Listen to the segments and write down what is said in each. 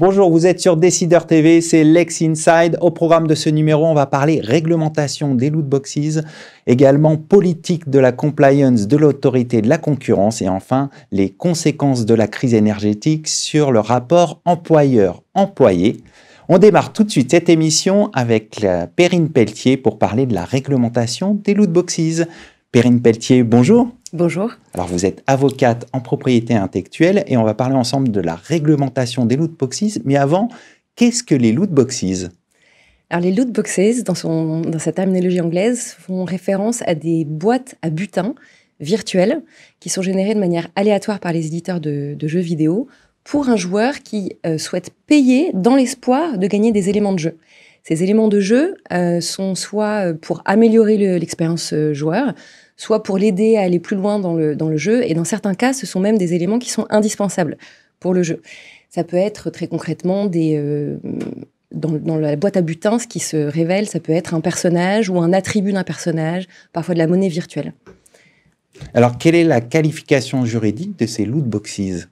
Bonjour, vous êtes sur Décideur TV, c'est Lex Inside. Au programme de ce numéro, on va parler réglementation des loot boxes, également politique de la compliance de l'autorité de la concurrence et enfin les conséquences de la crise énergétique sur le rapport employeur-employé. On démarre tout de suite cette émission avec Perrine Pelletier pour parler de la réglementation des loot boxes. Perrine Pelletier, bonjour. Bonjour. Alors, vous êtes avocate en propriété intellectuelle et on va parler ensemble de la réglementation des loot boxes. Mais avant, qu'est-ce que les loot boxes ? Alors, les loot boxes, dans sa terminologie anglaise, font référence à des boîtes à butin virtuelles qui sont générées de manière aléatoire par les éditeurs de jeux vidéo pour un joueur qui souhaite payer dans l'espoir de gagner des éléments de jeu. Ces éléments de jeu sont soit pour améliorer l'expérience joueur, soit pour l'aider à aller plus loin dans le jeu. Et dans certains cas, ce sont même des éléments qui sont indispensables pour le jeu. Ça peut être très concrètement dans la boîte à butin, ce qui se révèle, ça peut être un personnage ou un attribut d'un personnage, parfois de la monnaie virtuelle. Alors, quelle est la qualification juridique de ces loot boxes ?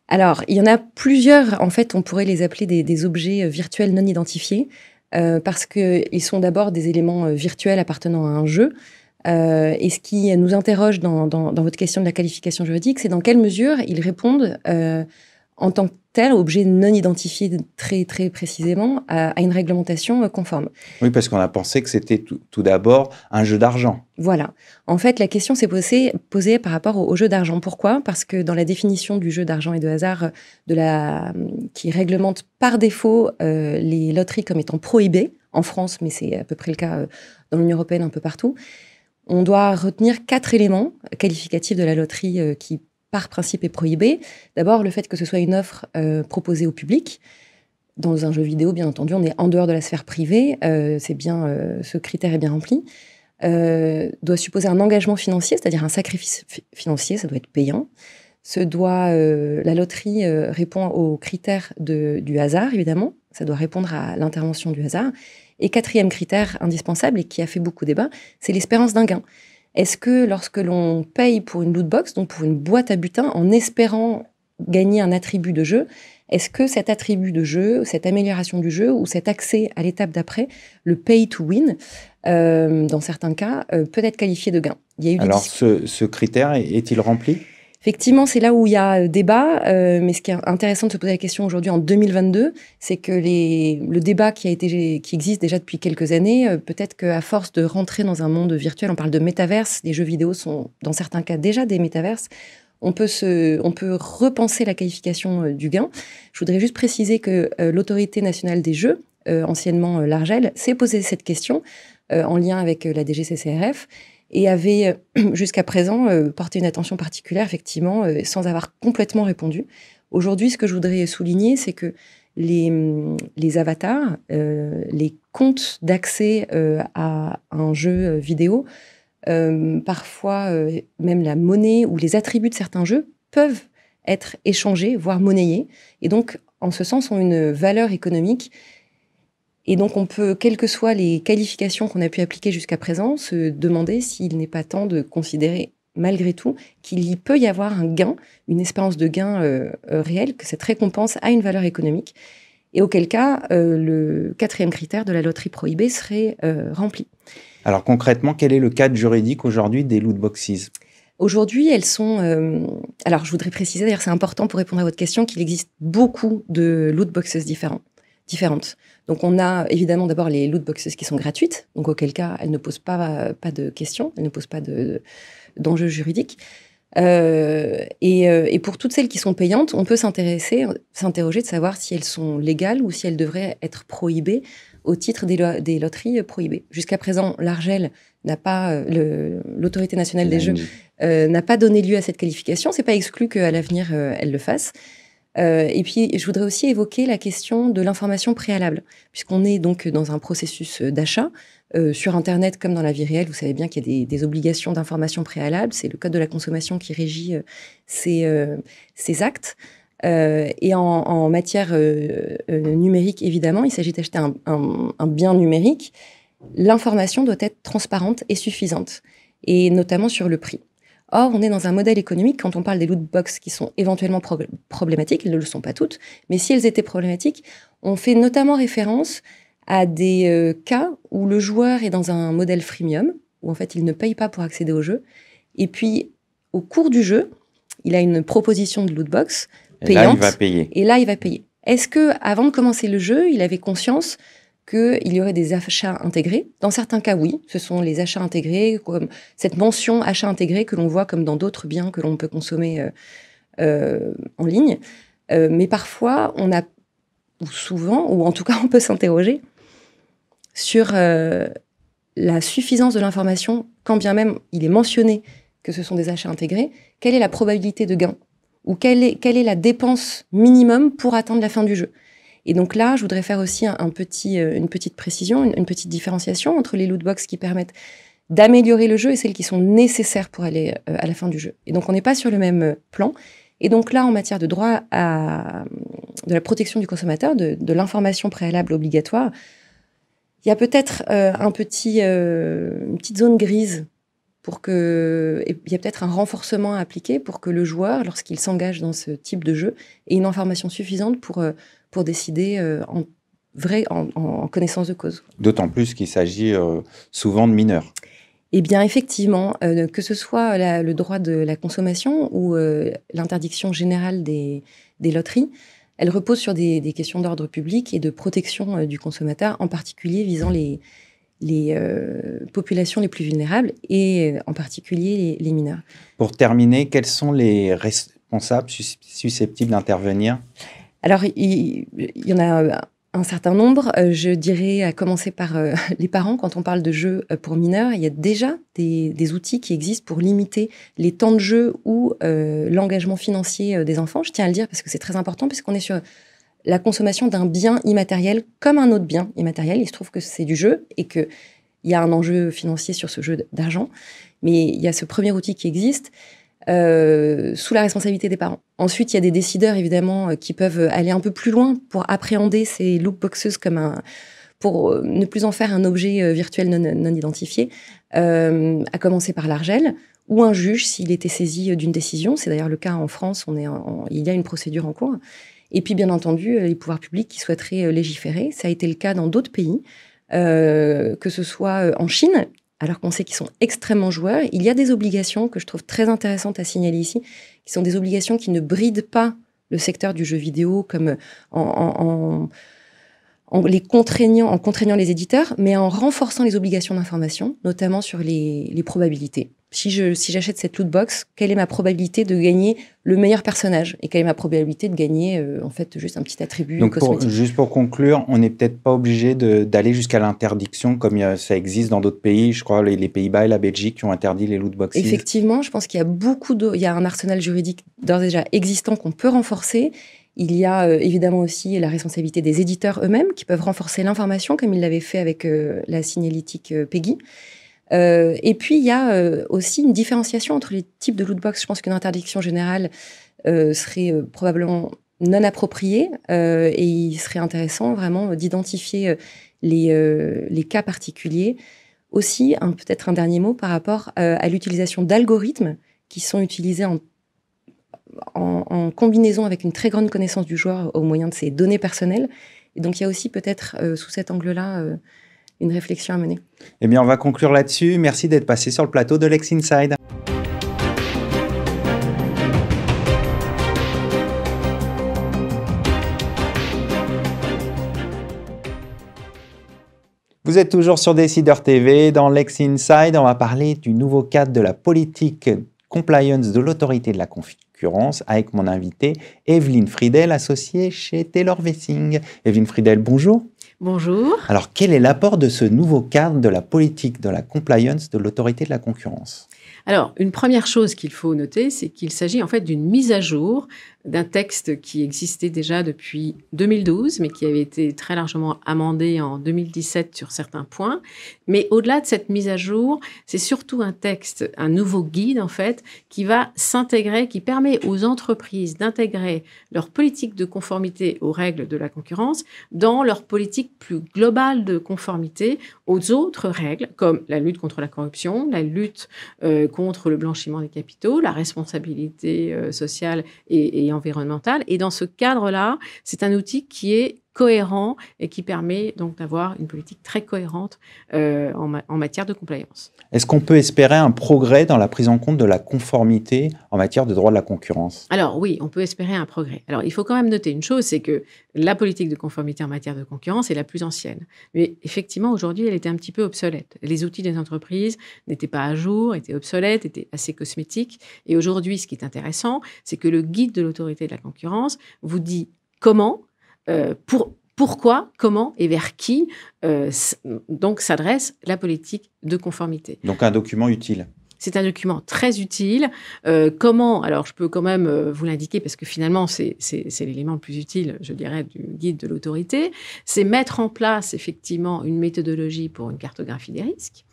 Alors, il y en a plusieurs. En fait, on pourrait les appeler des objets virtuels non identifiés parce qu'ils sont d'abord des éléments virtuels appartenant à un jeu. Et ce qui nous interroge dans votre question de la qualification juridique, c'est dans quelle mesure ils répondent en tant que tel, objet non identifié très, très précisément, à une réglementation conforme. Oui, parce qu'on a pensé que c'était tout d'abord un jeu d'argent. Voilà. En fait, la question s'est posée par rapport au jeu d'argent. Pourquoi ? Parce que dans la définition du jeu d'argent et de hasard qui réglemente par défaut les loteries comme étant prohibées, en France, mais c'est à peu près le cas dans l'Union européenne un peu partout, on doit retenir 4 éléments qualificatifs de la loterie qui, par principe, est prohibée. D'abord, le fait que ce soit une offre proposée au public. Dans un jeu vidéo, bien entendu, on est en dehors de la sphère privée. Ce critère est bien rempli. Doit supposer un engagement financier, c'est-à-dire un sacrifice financier, ça doit être payant. La loterie répond aux critères du hasard, évidemment. Ça doit répondre à l'intervention du hasard. Et 4e critère indispensable, et qui a fait beaucoup débat, c'est l'espérance d'un gain. Est-ce que lorsque l'on paye pour une loot box, donc pour une boîte à butin, en espérant gagner un attribut de jeu, est-ce que cet attribut de jeu, cette amélioration du jeu, ou cet accès à l'étape d'après, le pay to win, dans certains cas, peut être qualifié de gain ? Alors, ce critère est-il rempli ? Effectivement, c'est là où il y a débat, mais ce qui est intéressant de se poser la question aujourd'hui en 2022, c'est que le débat qui existe déjà depuis quelques années, peut-être qu'à force de rentrer dans un monde virtuel, on parle de métaverse, les jeux vidéo sont dans certains cas déjà des métaverses, on peut repenser la qualification du gain. Je voudrais juste préciser que l'Autorité nationale des jeux, anciennement l'ARJEL, s'est posé cette question en lien avec la DGCCRF, et avait jusqu'à présent porté une attention particulière, effectivement, sans avoir complètement répondu. Aujourd'hui, ce que je voudrais souligner, c'est que les avatars, les comptes d'accès à un jeu vidéo, parfois même la monnaie ou les attributs de certains jeux peuvent être échangés, voire monnayés, et donc, en ce sens, ont une valeur économique. Et donc, on peut, quelles que soient les qualifications qu'on a pu appliquer jusqu'à présent, se demander s'il n'est pas temps de considérer, malgré tout, qu'il y peut y avoir un gain, une espérance de gain réelle, que cette récompense a une valeur économique, et auquel cas, le 4e critère de la loterie prohibée serait rempli. Alors, concrètement, quel est le cadre juridique aujourd'hui des loot boxes ? Aujourd'hui, elles sont... alors, je voudrais préciser, d'ailleurs, c'est important pour répondre à votre question, qu'il existe beaucoup de loot boxes différentes. Donc, on a évidemment d'abord les loot boxes qui sont gratuites, donc auquel cas, elles ne posent pas de questions, elles ne posent pas d'enjeux juridiques. Et pour toutes celles qui sont payantes, on peut s'interroger de savoir si elles sont légales ou si elles devraient être prohibées au titre des loteries prohibées. Jusqu'à présent, l'ARJEL l'Autorité nationale des jeux, n'a pas donné lieu à cette qualification. C'est pas exclu qu'à l'avenir, elle le fasse. Et puis, je voudrais aussi évoquer la question de l'information préalable, puisqu'on est donc dans un processus d'achat. Sur Internet, comme dans la vie réelle, vous savez bien qu'il y a des obligations d'information préalable. C'est le Code de la consommation qui régit ces actes. Et en matière numérique, évidemment, il s'agit d'acheter un bien numérique. L'information doit être transparente et suffisante, et notamment sur le prix. Or, on est dans un modèle économique, quand on parle des loot box qui sont éventuellement problématiques, elles ne le sont pas toutes, mais si elles étaient problématiques, on fait notamment référence à des cas où le joueur est dans un modèle freemium, où en fait il ne paye pas pour accéder au jeu, et puis au cours du jeu, il a une proposition de loot box payante. Et là, il va payer. Et là, il va payer. Est-ce que, avant de commencer le jeu, il avait conscience qu'il y aurait des achats intégrés? Dans certains cas, oui. Ce sont les achats intégrés, comme cette mention achat intégré que l'on voit comme dans d'autres biens que l'on peut consommer en ligne. Mais parfois, on a, ou souvent, ou en tout cas, on peut s'interroger sur la suffisance de l'information, quand bien même il est mentionné que ce sont des achats intégrés. Quelle est la probabilité de gain? Ou quelle est la dépense minimum pour atteindre la fin du jeu? Et donc là, je voudrais faire aussi une petite précision, une petite différenciation entre les lootbox qui permettent d'améliorer le jeu et celles qui sont nécessaires pour aller à la fin du jeu. Et donc, on n'est pas sur le même plan. Et donc là, en matière de droit de la protection du consommateur, de l'information préalable obligatoire, il y a peut-être une petite zone grise il y a peut-être un renforcement à appliquer pour que le joueur, lorsqu'il s'engage dans ce type de jeu, ait une information suffisante pour décider en connaissance de cause. D'autant plus qu'il s'agit souvent de mineurs. Eh bien, effectivement, que ce soit le droit de la consommation ou l'interdiction générale des loteries, elle repose sur des questions d'ordre public et de protection du consommateur, en particulier visant les populations les plus vulnérables et en particulier les mineurs. Pour terminer, quels sont les responsables susceptibles d'intervenir? Alors, il y en a un certain nombre. Je dirais, à commencer par les parents. Quand on parle de jeux pour mineurs, il y a déjà des outils qui existent pour limiter les temps de jeu ou l'engagement financier des enfants. Je tiens à le dire parce que c'est très important, puisqu'on est sur la consommation d'un bien immatériel comme un autre bien immatériel. Il se trouve que c'est du jeu et qu'il y a un enjeu financier sur ce jeu d'argent. Mais il y a ce premier outil qui existe sous la responsabilité des parents. Ensuite, il y a des décideurs, évidemment, qui peuvent aller un peu plus loin pour appréhender ces loot boxes pour ne plus en faire un objet virtuel non identifié, à commencer par l'ARJEL ou un juge s'il était saisi d'une décision. C'est d'ailleurs le cas en France, il y a une procédure en cours. Et puis, bien entendu, les pouvoirs publics qui souhaiteraient légiférer. Ça a été le cas dans d'autres pays, que ce soit en Chine, alors qu'on sait qu'ils sont extrêmement joueurs. Il y a des obligations que je trouve très intéressantes à signaler ici, qui sont des obligations qui ne brident pas le secteur du jeu vidéo, comme en contraignant les éditeurs, mais en renforçant les obligations d'information, notamment sur les probabilités. Si j'achète cette loot box, quelle est ma probabilité de gagner le meilleur personnage? Et quelle est ma probabilité de gagner, en fait, juste un petit attribut cosmétique? Juste pour conclure, on n'est peut-être pas obligé d'aller jusqu'à l'interdiction, comme ça existe dans d'autres pays. Je crois les Pays-Bas et la Belgique qui ont interdit les loot boxes. Effectivement, je pense qu'il y a il y a un arsenal juridique d'ores et déjà existant qu'on peut renforcer. Il y a évidemment aussi la responsabilité des éditeurs eux-mêmes qui peuvent renforcer l'information, comme ils l'avaient fait avec la signalétique PEGI. Et puis, il y a aussi une différenciation entre les types de loot box. Je pense qu'une interdiction générale serait probablement non appropriée et il serait intéressant vraiment d'identifier les cas particuliers. Aussi, peut-être un dernier mot par rapport à l'utilisation d'algorithmes qui sont utilisés en combinaison avec une très grande connaissance du joueur au moyen de ses données personnelles. Et donc, il y a aussi peut-être sous cet angle-là une réflexion à mener. Eh bien, on va conclure là-dessus. Merci d'être passé sur le plateau de Lex Inside. Vous êtes toujours sur Décideur TV. Dans Lex Inside, on va parler du nouveau cadre de la politique compliance de l'autorité de la concurrence avec mon invitée Evelyne Friedel, associée chez Taylor Wessing. Evelyne Friedel, bonjour. Bonjour. Alors, quel est l'apport de ce nouveau cadre de la politique de la compliance de l'autorité de la concurrence? Alors, une première chose qu'il faut noter, c'est qu'il s'agit en fait d'une mise à jour d'un texte qui existait déjà depuis 2012, mais qui avait été très largement amendé en 2017 sur certains points. Mais au-delà de cette mise à jour, c'est surtout un texte, un nouveau guide en fait, qui va s'intégrer, qui permet aux entreprises d'intégrer leur politique de conformité aux règles de la concurrence dans leur politique plus globale de conformité aux autres règles, comme la lutte contre la corruption, la lutte contre le blanchiment des capitaux, la responsabilité sociale et environnementale. Et dans ce cadre-là, c'est un outil qui est cohérent et qui permet donc d'avoir une politique très cohérente en matière de compliance. Est-ce qu'on peut espérer un progrès dans la prise en compte de la conformité en matière de droit de la concurrence? Alors oui, on peut espérer un progrès. Alors il faut quand même noter une chose, c'est que la politique de conformité en matière de concurrence est la plus ancienne. Mais effectivement, aujourd'hui, elle était un petit peu obsolète. Les outils des entreprises n'étaient pas à jour, étaient obsolètes, étaient assez cosmétiques. Et aujourd'hui, ce qui est intéressant, c'est que le guide de l'autorité de la concurrence vous dit comment, pourquoi, comment et vers qui donc s'adresse la politique de conformité. Donc un document utile. C'est un document très utile. Comment? Alors, je peux quand même vous l'indiquer parce que finalement, c'est l'élément le plus utile, je dirais, du guide de l'autorité. C'est mettre en place effectivement une méthodologie pour une cartographie des risques.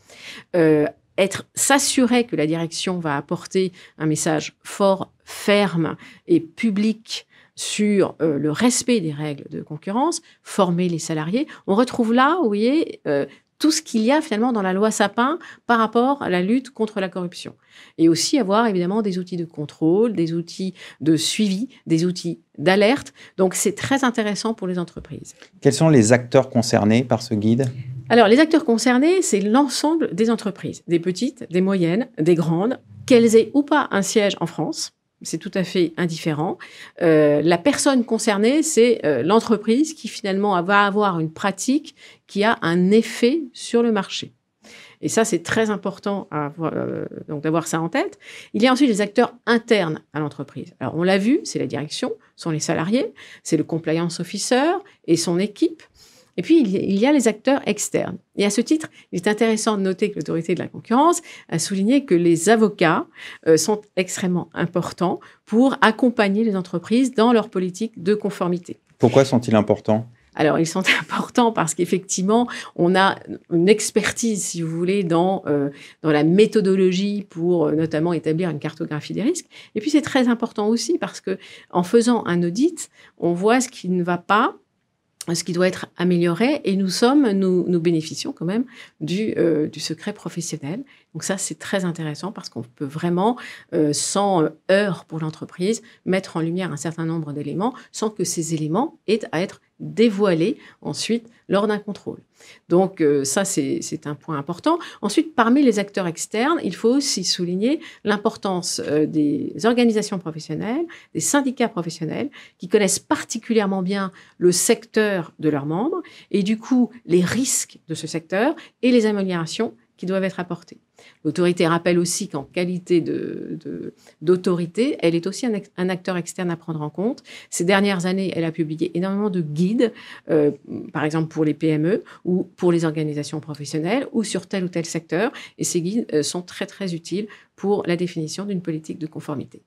S'assurer que la direction va apporter un message fort, ferme et public sur le respect des règles de concurrence, former les salariés. On retrouve là, vous voyez, tout ce qu'il y a finalement dans la loi Sapin par rapport à la lutte contre la corruption. Et aussi avoir évidemment des outils de contrôle, des outils de suivi, des outils d'alerte. Donc c'est très intéressant pour les entreprises. Quels sont les acteurs concernés par ce guide ? Alors les acteurs concernés, c'est l'ensemble des entreprises, des petites, des moyennes, des grandes, qu'elles aient ou pas un siège en France. C'est tout à fait indifférent. La personne concernée, c'est l'entreprise qui finalement va avoir une pratique qui a un effet sur le marché. Et ça, c'est très important donc d'avoir ça en tête. Il y a ensuite les acteurs internes à l'entreprise. Alors, on l'a vu, c'est la direction, sont les salariés, c'est le compliance officer et son équipe. Et puis, il y a les acteurs externes. Et à ce titre, il est intéressant de noter que l'autorité de la concurrence a souligné que les avocats sont extrêmement importants pour accompagner les entreprises dans leur politique de conformité. Pourquoi sont-ils importants ? Alors, ils sont importants parce qu'effectivement, on a une expertise, si vous voulez, dans la méthodologie pour notamment établir une cartographie des risques. Et puis, c'est très important aussi parce qu'en faisant un audit, on voit ce qui ne va pas, ce qui doit être amélioré, et nous bénéficions quand même du secret professionnel. Donc ça, c'est très intéressant parce qu'on peut vraiment, sans heurts pour l'entreprise, mettre en lumière un certain nombre d'éléments sans que ces éléments aient à être dévoilés ensuite lors d'un contrôle. Donc ça, c'est un point important. Ensuite, parmi les acteurs externes, il faut aussi souligner l'importance des organisations professionnelles, des syndicats professionnels qui connaissent particulièrement bien le secteur de leurs membres et du coup les risques de ce secteur et les améliorations qui doivent être apportées. L'autorité rappelle aussi qu'en qualité d'autorité, elle est aussi un acteur externe à prendre en compte. Ces dernières années, elle a publié énormément de guides, par exemple pour les PME ou pour les organisations professionnelles ou sur tel ou tel secteur. Et ces guides sont très, très utiles pour la définition d'une politique de conformité.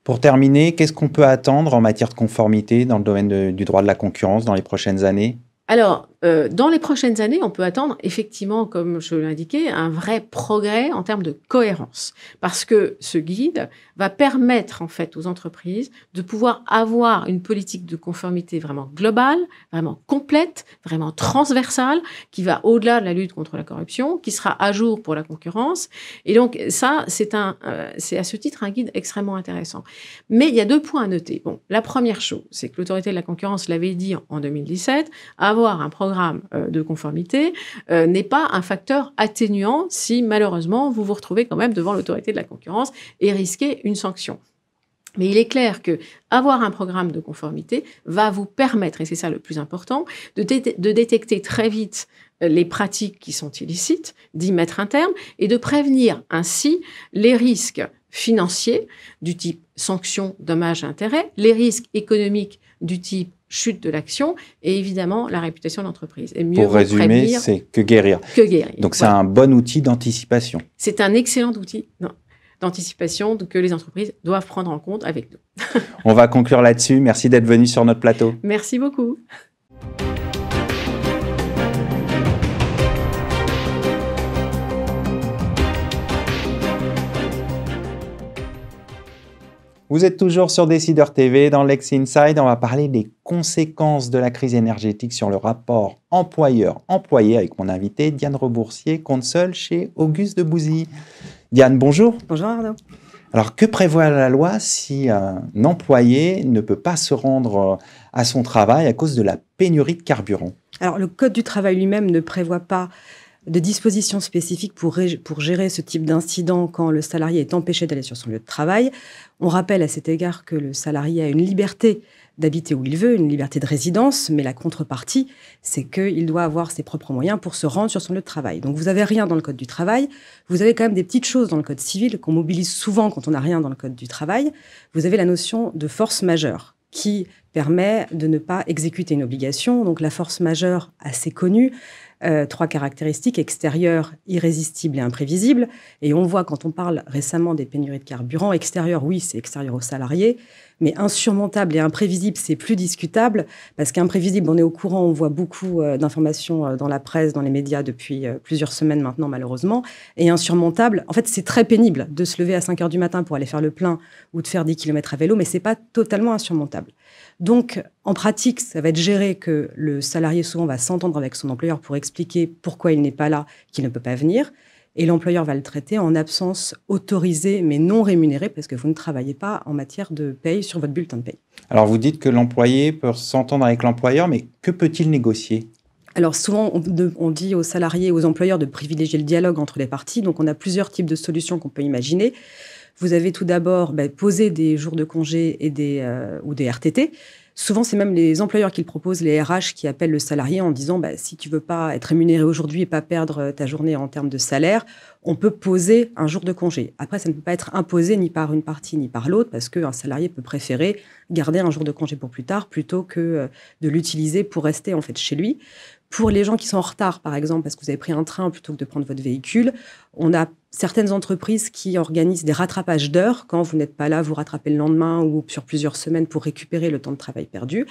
Pour terminer, qu'est-ce qu'on peut attendre en matière de conformité dans le domaine du droit de la concurrence dans les prochaines années ? Alors, dans les prochaines années, on peut attendre effectivement, comme je l'indiquais, un vrai progrès en termes de cohérence. Parce que ce guide va permettre en fait aux entreprises de pouvoir avoir une politique de conformité vraiment globale, vraiment complète, vraiment transversale, qui va au-delà de la lutte contre la corruption, qui sera à jour pour la concurrence. Et donc ça, c'est à ce titre un guide extrêmement intéressant. Mais il y a 2 points à noter. Bon, la première chose, c'est que l'autorité de la concurrence l'avait dit en 2017, avoir un programme de conformité n'est pas un facteur atténuant si malheureusement vous vous retrouvez quand même devant l'autorité de la concurrence et risquez une sanction. Mais il est clair que avoir un programme de conformité va vous permettre, et c'est ça le plus important, de détecter très vite les pratiques qui sont illicites, d'y mettre un terme et de prévenir ainsi les risques financiers du type sanctions, dommages, intérêts, les risques économiques du type chute de l'action et évidemment la réputation de l'entreprise. Et mieux pour résumer, c'est que guérir. Que guérir. Donc c'est un bon outil d'anticipation. C'est un excellent outil d'anticipation que les entreprises doivent prendre en compte avec nous. On va conclure là-dessus. Merci d'être venu sur notre plateau. Merci beaucoup. Vous êtes toujours sur Décideur TV. Dans Lex Inside, on va parler des conséquences de la crise énergétique sur le rapport employeur-employé avec mon invité Diane Reboursier, consul chez Auguste de Bouzy. Diane, bonjour. Bonjour Arnaud. Alors, que prévoit la loi si un employé ne peut pas se rendre à son travail à cause de la pénurie de carburant? Alors, le Code du travail lui-même ne prévoit pas de dispositions spécifiques pour gérer ce type d'incident quand le salarié est empêché d'aller sur son lieu de travail. On rappelle à cet égard que le salarié a une liberté d'habiter où il veut, une liberté de résidence, mais la contrepartie, c'est qu'il doit avoir ses propres moyens pour se rendre sur son lieu de travail. Donc vous n'avez rien dans le Code du travail, vous avez quand même des petites choses dans le Code civil qu'on mobilise souvent quand on n'a rien dans le Code du travail. Vous avez la notion de force majeure qui permet de ne pas exécuter une obligation. Donc la force majeure assez connue, 3 caractéristiques: extérieure, irrésistible et imprévisible. Et on voit quand on parle récemment des pénuries de carburant, extérieur, oui, c'est extérieur aux salariés, mais insurmontable et imprévisible, c'est plus discutable, parce qu'imprévisible, on est au courant, on voit beaucoup d'informations dans la presse, dans les médias depuis plusieurs semaines maintenant, malheureusement. Et insurmontable, en fait, c'est très pénible de se lever à 5 heures du matin pour aller faire le plein ou de faire 10 km à vélo, mais c'est pas totalement insurmontable. Donc, en pratique, ça va être géré que le salarié souvent va s'entendre avec son employeur pour expliquer pourquoi il n'est pas là, qu'il ne peut pas venir. Et l'employeur va le traiter en absence autorisée mais non rémunérée parce que vous ne travaillez pas en matière de paye sur votre bulletin de paye. Alors, vous dites que l'employé peut s'entendre avec l'employeur, mais que peut-il négocier? Alors souvent, on dit aux salariés et aux employeurs de privilégier le dialogue entre les parties. Donc, on a plusieurs types de solutions qu'on peut imaginer. Vous avez tout d'abord posé des jours de congé et ou des RTT. Souvent, c'est même les employeurs qui le proposent, les RH qui appellent le salarié en disant si tu veux pas être rémunéré aujourd'hui et pas perdre ta journée en termes de salaire, on peut poser un jour de congé. Après, ça ne peut pas être imposé ni par une partie ni par l'autre parce qu'un salarié peut préférer garder un jour de congé pour plus tard plutôt que de l'utiliser pour rester en fait chez lui. Pour les gens qui sont en retard, par exemple, parce que vous avez pris un train plutôt que de prendre votre véhicule, on a certaines entreprises qui organisent des rattrapages d'heures. Quand vous n'êtes pas là, vous rattrapez le lendemain ou sur plusieurs semaines pour récupérer le temps de travail perdu.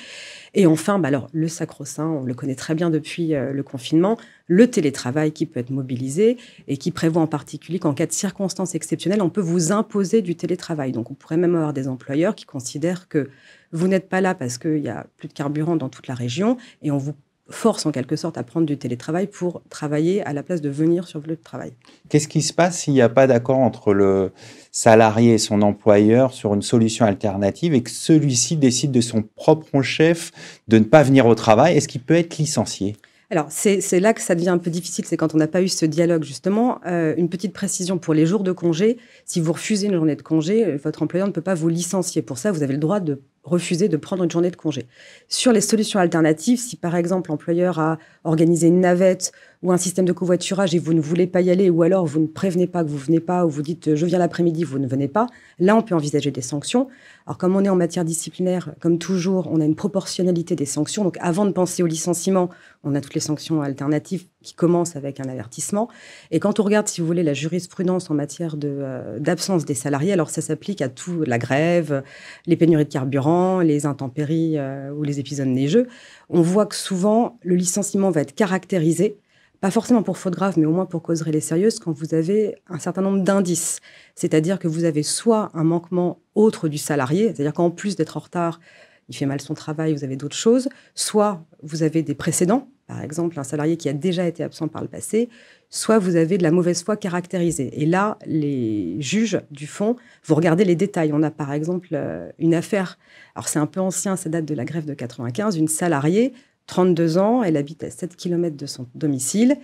Et enfin, alors, le sacro-saint, on le connaît très bien depuis le confinement, le télétravail qui peut être mobilisé et qui prévoit en particulier qu'en cas de circonstances exceptionnelles, on peut vous imposer du télétravail. Donc, on pourrait même avoir des employeurs qui considèrent que vous n'êtes pas là parce qu'il y a plus de carburant dans toute la région et on vous force en quelque sorte à prendre du télétravail pour travailler à la place de venir sur le lieu de travail. Qu'est-ce qui se passe s'il n'y a pas d'accord entre le salarié et son employeur sur une solution alternative et que celui-ci décide de son propre chef de ne pas venir au travail? Est-ce qu'il peut être licencié? Alors, c'est là que ça devient un peu difficile, c'est quand on n'a pas eu ce dialogue, justement. Une petite précision pour les jours de congé. Si vous refusez une journée de congé, votre employeur ne peut pas vous licencier. Pour ça, vous avez le droit de refuser de prendre une journée de congé. Sur les solutions alternatives, si par exemple l'employeur a organisé une navette ou un système de covoiturage et vous ne voulez pas y aller, ou alors vous ne prévenez pas que vous ne venez pas, ou vous dites « je viens l'après-midi », vous ne venez pas, là on peut envisager des sanctions. Alors comme on est en matière disciplinaire, comme toujours, on a une proportionnalité des sanctions. Donc avant de penser au licenciement, on a toutes les sanctions alternatives qui commencent avec un avertissement. Et quand on regarde, si vous voulez, la jurisprudence en matière d'absence des salariés, alors ça s'applique à tout, la grève, les pénuries de carburant, les intempéries ou les épisodes neigeux. On voit que souvent, le licenciement va être caractérisé, pas forcément pour faute grave, mais au moins pour cause réelle et sérieuse, quand vous avez un certain nombre d'indices. C'est-à-dire que vous avez soit un manquement autre du salarié, c'est-à-dire qu'en plus d'être en retard, il fait mal son travail, vous avez d'autres choses, soit vous avez des précédents, par exemple un salarié qui a déjà été absent par le passé, soit vous avez de la mauvaise foi caractérisée. Et là, les juges du fond, vous regardez les détails. On a par exemple une affaire, alors c'est un peu ancien, ça date de la grève de 95, une salariée, 32 ans, elle habite à 7 km de son domicile,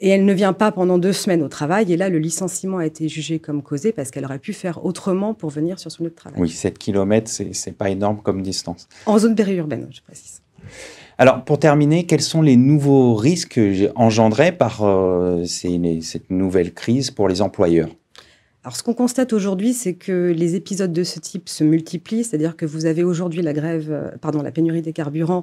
et elle ne vient pas pendant 2 semaines au travail. Et là, le licenciement a été jugé comme causé parce qu'elle aurait pu faire autrement pour venir sur son lieu de travail. Oui, 7 km, c'est pas énorme comme distance. En zone périurbaine, je précise. Alors, pour terminer, quels sont les nouveaux risques engendrés par cette nouvelle crise pour les employeurs? Alors, ce qu'on constate aujourd'hui, c'est que les épisodes de ce type se multiplient, c'est-à-dire que vous avez aujourd'hui la pénurie des carburants,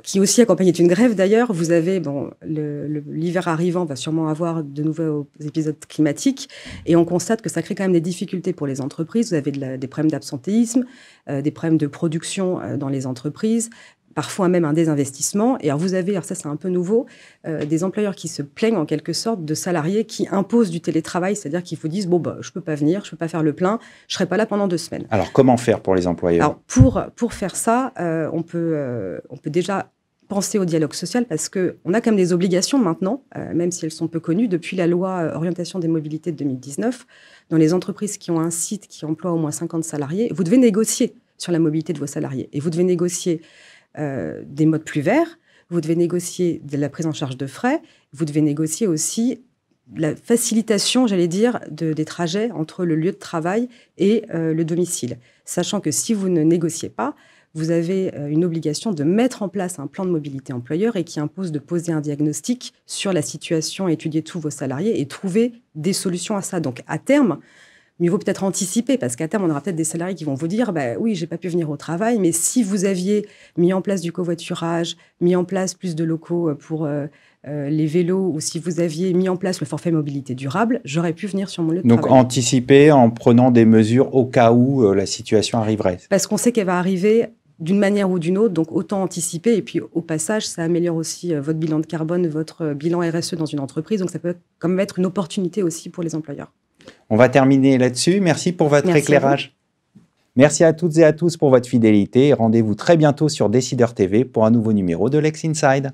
qui aussi accompagnée d'une grève d'ailleurs. Vous avez, l'hiver arrivant va sûrement avoir de nouveaux épisodes climatiques, et on constate que ça crée quand même des difficultés pour les entreprises. Vous avez des problèmes d'absentéisme, des problèmes de production dans les entreprises, parfois même un désinvestissement. Et alors ça c'est un peu nouveau, des employeurs qui se plaignent en quelque sorte de salariés qui imposent du télétravail, c'est-à-dire qu'ils vous disent je peux pas venir, je peux pas faire le plein, je serai pas là pendant 2 semaines. Alors comment faire pour les employeurs? Alors pour faire ça, on peut déjà penser au dialogue social, parce qu'on a quand même des obligations maintenant, même si elles sont peu connues, depuis la loi Orientation des mobilités de 2019. Dans les entreprises qui ont un site qui emploie au moins 50 salariés, vous devez négocier sur la mobilité de vos salariés. Et vous devez négocier des modes plus verts, vous devez négocier de la prise en charge de frais, vous devez négocier aussi la facilitation, j'allais dire, des trajets entre le lieu de travail et le domicile. Sachant que si vous ne négociez pas, vous avez une obligation de mettre en place un plan de mobilité employeur et qui impose de poser un diagnostic sur la situation, étudier tous vos salariés et trouver des solutions à ça. Donc, à terme, mieux vaut peut-être anticiper, parce qu'à terme, on aura peut-être des salariés qui vont vous dire oui, j'ai pas pu venir au travail, mais si vous aviez mis en place du covoiturage, mis en place plus de locaux pour les vélos, ou si vous aviez mis en place le forfait mobilité durable, j'aurais pu venir sur mon lieu de travail. Donc, anticiper en prenant des mesures au cas où la situation arriverait. Parce qu'on sait qu'elle va arriver d'une manière ou d'une autre, donc autant anticiper. Et puis, au passage, ça améliore aussi votre bilan de carbone, votre bilan RSE dans une entreprise. Donc, ça peut quand même être une opportunité aussi pour les employeurs. On va terminer là-dessus. Merci pour votre éclairage. Merci à toutes et à tous pour votre fidélité. Rendez-vous très bientôt sur Décideur TV pour un nouveau numéro de Lex Inside.